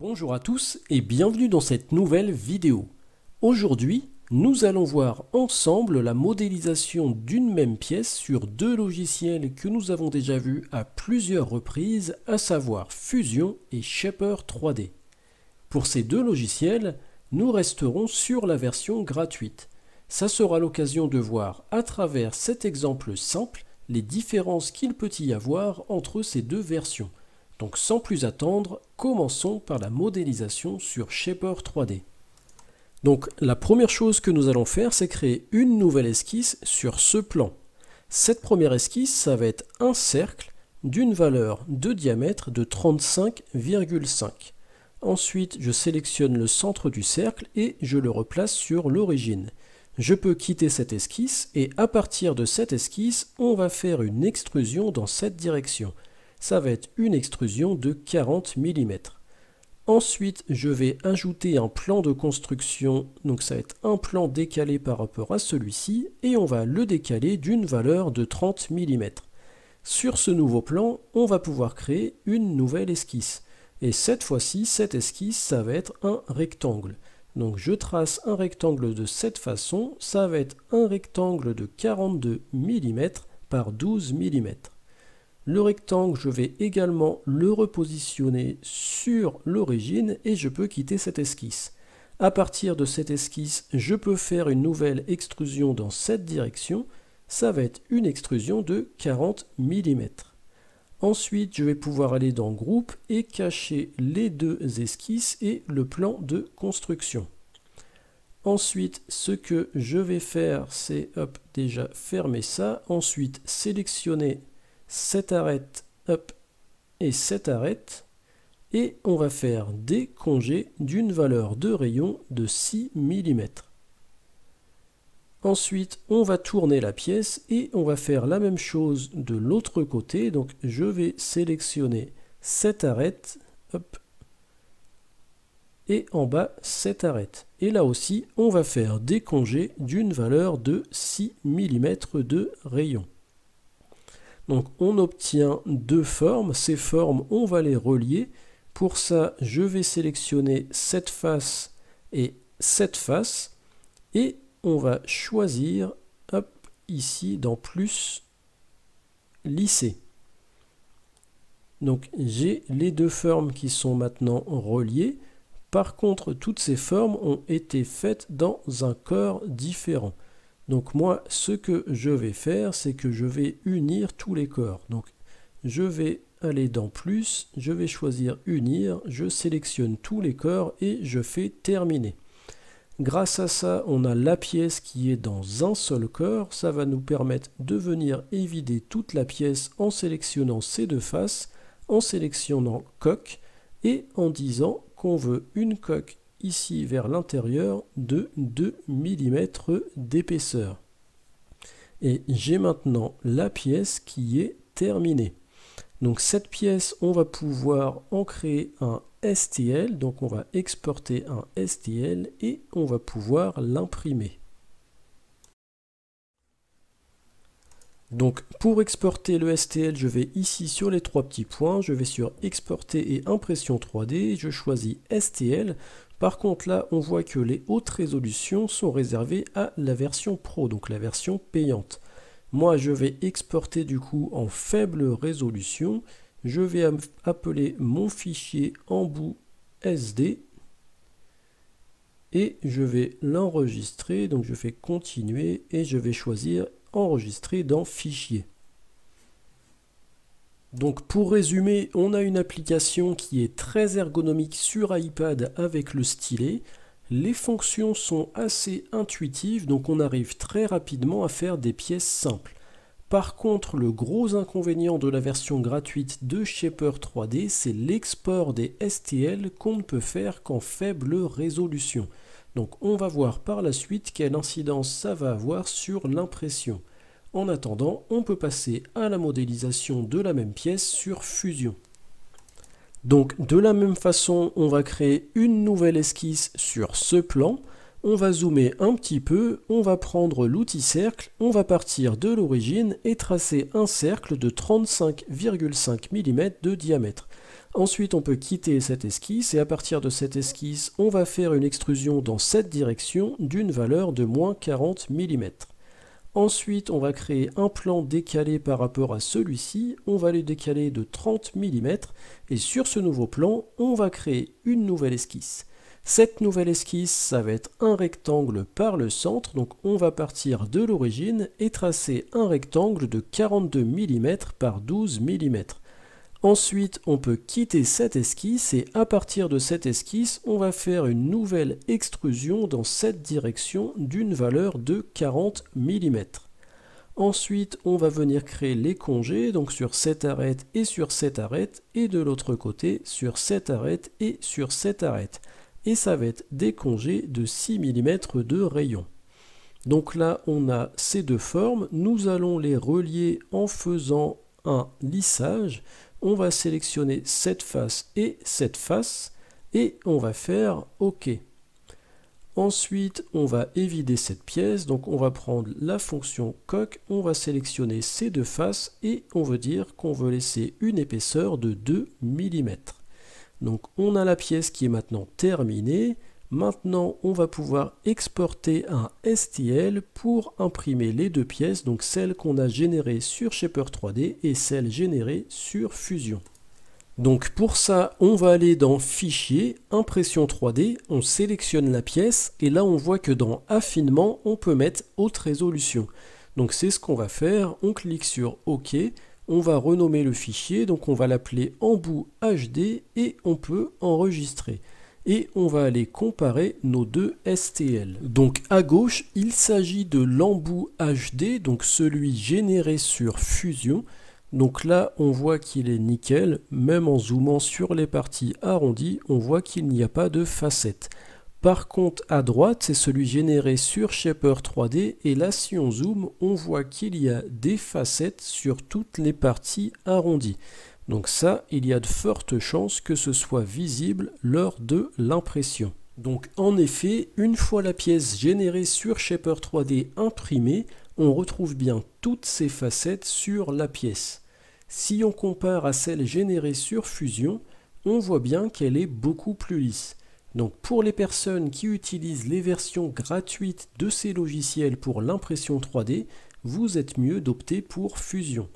Bonjour à tous et bienvenue dans cette nouvelle vidéo. Aujourd'hui, nous allons voir ensemble la modélisation d'une même pièce sur deux logiciels que nous avons déjà vus à plusieurs reprises, à savoir Fusion et Shaper 3D. Pour ces deux logiciels, nous resterons sur la version gratuite. Ça sera l'occasion de voir à travers cet exemple simple les différences qu'il peut y avoir entre ces deux versions. Donc sans plus attendre, commençons par la modélisation sur Shaper 3D. Donc la première chose que nous allons faire, c'est créer une nouvelle esquisse sur ce plan. Cette première esquisse, ça va être un cercle d'une valeur de diamètre de 35,5. Ensuite, je sélectionne le centre du cercle et je le replace sur l'origine. Je peux quitter cette esquisse et à partir de cette esquisse, on va faire une extrusion dans cette direction. Ça va être une extrusion de 40 mm. Ensuite, je vais ajouter un plan de construction, donc ça va être un plan décalé par rapport à celui-ci, et on va le décaler d'une valeur de 30 mm. Sur ce nouveau plan, on va pouvoir créer une nouvelle esquisse. Et cette fois-ci, cette esquisse, ça va être un rectangle. Donc je trace un rectangle de cette façon, ça va être un rectangle de 42 mm par 12 mm. Le rectangle, je vais également le repositionner sur l'origine et je peux quitter cette esquisse. À partir de cette esquisse, je peux faire une nouvelle extrusion dans cette direction. Ça va être une extrusion de 40 mm. Ensuite, je vais pouvoir aller dans Groupe et cacher les deux esquisses et le plan de construction. Ensuite, ce que je vais faire, c'est déjà fermer ça. Ensuite, sélectionner cette arête, et cette arête, et on va faire des congés d'une valeur de rayon de 6 mm. Ensuite, on va tourner la pièce et on va faire la même chose de l'autre côté. Donc, je vais sélectionner cette arête, et en bas, cette arête. Et là aussi, on va faire des congés d'une valeur de 6 mm de rayon. Donc on obtient deux formes, ces formes on va les relier. Pour ça je vais sélectionner cette face et on va choisir ici dans plus lisser. Donc j'ai les deux formes qui sont maintenant reliées. Par contre toutes ces formes ont été faites dans un corps différent. Donc moi, ce que je vais faire, c'est que je vais unir tous les corps. Donc je vais aller dans plus, je vais choisir unir, je sélectionne tous les corps et je fais terminer. Grâce à ça, on a la pièce qui est dans un seul corps. Ça va nous permettre de venir évider toute la pièce en sélectionnant ces deux faces, en sélectionnant coque et en disant qu'on veut une coque ici vers l'intérieur de 2 mm d'épaisseur. Et j'ai maintenant la pièce qui est terminée. Donc cette pièce, on va pouvoir en créer un STL, donc on va exporter un STL et on va pouvoir l'imprimer. Donc pour exporter le STL, je vais ici sur les trois petits points, je vais sur exporter et impression 3D, je choisis STL. Par contre là, on voit que les hautes résolutions sont réservées à la version Pro, donc la version payante. Moi, je vais exporter du coup en faible résolution. Je vais appeler mon fichier embout SD et je vais l'enregistrer. Donc je fais continuer et je vais choisir enregistrer dans fichier. Donc pour résumer, on a une application qui est très ergonomique sur iPad avec le stylet. Les fonctions sont assez intuitives, donc on arrive très rapidement à faire des pièces simples. Par contre, le gros inconvénient de la version gratuite de Shaper 3D, c'est l'export des STL qu'on ne peut faire qu'en faible résolution. Donc on va voir par la suite quelle incidence ça va avoir sur l'impression. En attendant, on peut passer à la modélisation de la même pièce sur Fusion. Donc de la même façon, on va créer une nouvelle esquisse sur ce plan. On va zoomer un petit peu, on va prendre l'outil cercle, on va partir de l'origine et tracer un cercle de 35,5 mm de diamètre. Ensuite, on peut quitter cette esquisse et à partir de cette esquisse, on va faire une extrusion dans cette direction d'une valeur de moins 40 mm. Ensuite, on va créer un plan décalé par rapport à celui-ci, on va le décaler de 30 mm et sur ce nouveau plan, on va créer une nouvelle esquisse. Cette nouvelle esquisse, ça va être un rectangle par le centre, donc on va partir de l'origine et tracer un rectangle de 42 mm par 12 mm. Ensuite, on peut quitter cette esquisse et à partir de cette esquisse, on va faire une nouvelle extrusion dans cette direction d'une valeur de 40 mm. Ensuite, on va venir créer les congés, donc sur cette arête et sur cette arête, et de l'autre côté sur cette arête et sur cette arête. Et ça va être des congés de 6 mm de rayon. Donc là, on a ces deux formes, nous allons les relier en faisant un lissage. On va sélectionner cette face et on va faire OK. Ensuite, on va évider cette pièce, donc on va prendre la fonction coq, on va sélectionner ces deux faces et on veut dire qu'on veut laisser une épaisseur de 2 mm. Donc on a la pièce qui est maintenant terminée. Maintenant, on va pouvoir exporter un STL pour imprimer les deux pièces, donc celle qu'on a générée sur Shaper 3D et celle générée sur Fusion. Donc pour ça, on va aller dans Fichier, Impression 3D, on sélectionne la pièce et là on voit que dans Affinement, on peut mettre Haute résolution. Donc c'est ce qu'on va faire, on clique sur OK, on va renommer le fichier, donc on va l'appeler Embout HD et on peut enregistrer. Et on va aller comparer nos deux STL. Donc à gauche, il s'agit de l'embout HD, donc celui généré sur Fusion. Donc là, on voit qu'il est nickel, même en zoomant sur les parties arrondies, on voit qu'il n'y a pas de facettes. Par contre, à droite, c'est celui généré sur Shaper 3D, et là, si on zoome, on voit qu'il y a des facettes sur toutes les parties arrondies. Donc ça, il y a de fortes chances que ce soit visible lors de l'impression. Donc en effet, une fois la pièce générée sur Shaper 3D imprimée, on retrouve bien toutes ces facettes sur la pièce. Si on compare à celle générée sur Fusion, on voit bien qu'elle est beaucoup plus lisse. Donc pour les personnes qui utilisent les versions gratuites de ces logiciels pour l'impression 3D, vous êtes mieux d'opter pour Fusion.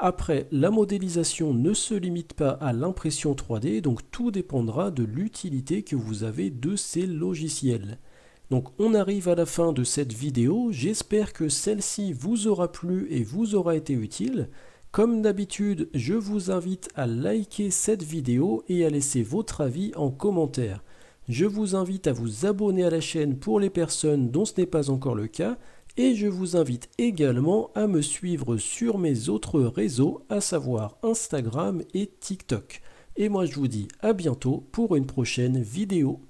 Après, la modélisation ne se limite pas à l'impression 3D, donc tout dépendra de l'utilité que vous avez de ces logiciels. Donc on arrive à la fin de cette vidéo, j'espère que celle-ci vous aura plu et vous aura été utile. Comme d'habitude, je vous invite à liker cette vidéo et à laisser votre avis en commentaire. Je vous invite à vous abonner à la chaîne pour les personnes dont ce n'est pas encore le cas. Et je vous invite également à me suivre sur mes autres réseaux, à savoir Instagram et TikTok. Et moi je vous dis à bientôt pour une prochaine vidéo.